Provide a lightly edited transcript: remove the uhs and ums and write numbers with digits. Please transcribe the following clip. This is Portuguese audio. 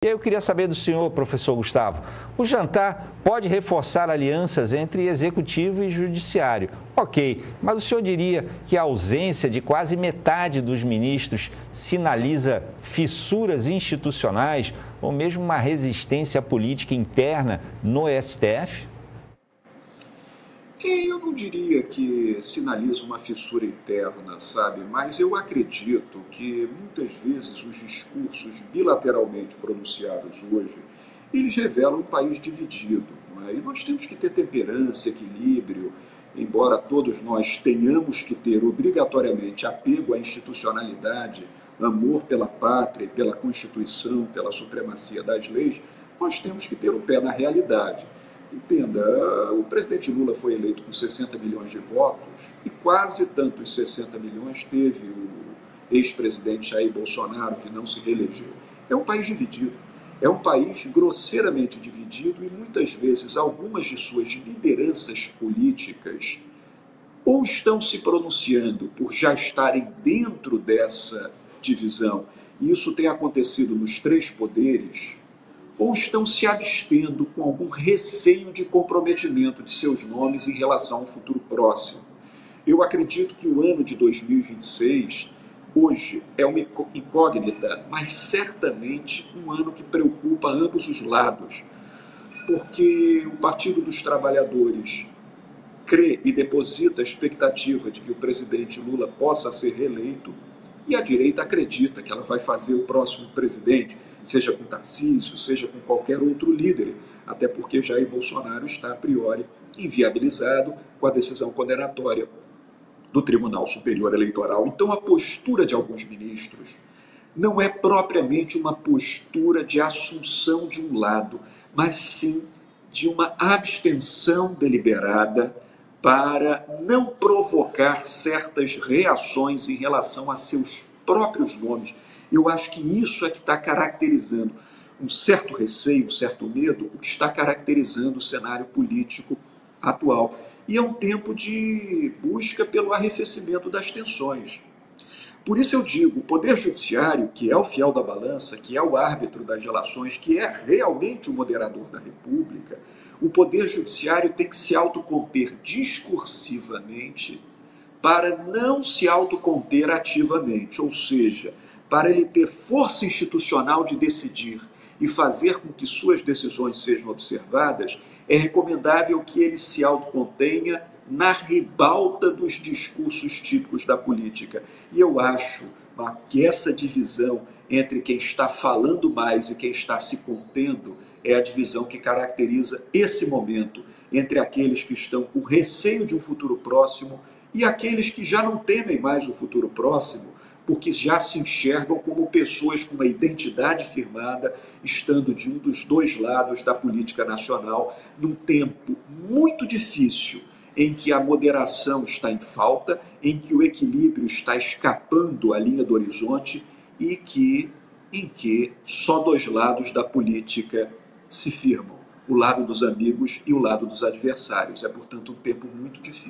E aí eu queria saber do senhor, professor Gustavo, o jantar pode reforçar alianças entre executivo e judiciário. Ok, mas o senhor diria que a ausência de quase metade dos ministros sinaliza fissuras institucionais ou mesmo uma resistência política interna no STF? Eu não diria que sinaliza uma fissura interna, sabe? Mas eu acredito que muitas vezes os discursos bilateralmente pronunciados hoje, eles revelam um país dividido, não é? E nós temos que ter temperança, equilíbrio, embora todos nós tenhamos que ter obrigatoriamente apego à institucionalidade, amor pela pátria, pela Constituição, pela supremacia das leis, nós temos que ter o pé na realidade. Entenda, o presidente Lula foi eleito com 60 milhões de votos e quase tantos 60 milhões teve o ex-presidente Jair Bolsonaro, que não se reelegeu. É um país dividido, é um país grosseiramente dividido e muitas vezes algumas de suas lideranças políticas ou estão se pronunciando por já estarem dentro dessa divisão, e isso tem acontecido nos três poderes, ou estão se abstendo com algum receio de comprometimento de seus nomes em relação ao futuro próximo. Eu acredito que o ano de 2026, hoje, é uma incógnita, mas certamente um ano que preocupa ambos os lados, porque o Partido dos Trabalhadores crê e deposita a expectativa de que o presidente Lula possa ser reeleito, e a direita acredita que ela vai fazer o próximo presidente, seja com Tarcísio, seja com qualquer outro líder, até porque Jair Bolsonaro está, a priori, inviabilizado com a decisão condenatória do Tribunal Superior Eleitoral. Então, a postura de alguns ministros não é propriamente uma postura de assunção de um lado, mas sim de uma abstenção deliberada para não provocar certas reações em relação a seus próprios nomes. Eu acho que isso é que está caracterizando um certo receio, um certo medo, o que está caracterizando o cenário político atual. E é um tempo de busca pelo arrefecimento das tensões. Por isso eu digo, o Poder Judiciário, que é o fiel da balança, que é o árbitro das relações, que é realmente o moderador da República, o Poder Judiciário tem que se autoconter discursivamente para não se autoconter ativamente, ou seja, para ele ter força institucional de decidir e fazer com que suas decisões sejam observadas, é recomendável que ele se autocontenha na ribalta dos discursos típicos da política. E eu acho, Marco, que essa divisão entre quem está falando mais e quem está se contendo é a divisão que caracteriza esse momento entre aqueles que estão com receio de um futuro próximo e aqueles que já não temem mais o futuro próximo, porque já se enxergam como pessoas com uma identidade firmada, estando de um dos dois lados da política nacional, num tempo muito difícil, em que a moderação está em falta, em que o equilíbrio está escapando à linha do horizonte e em que só dois lados da política se firmam, o lado dos amigos e o lado dos adversários. É, portanto, um tempo muito difícil.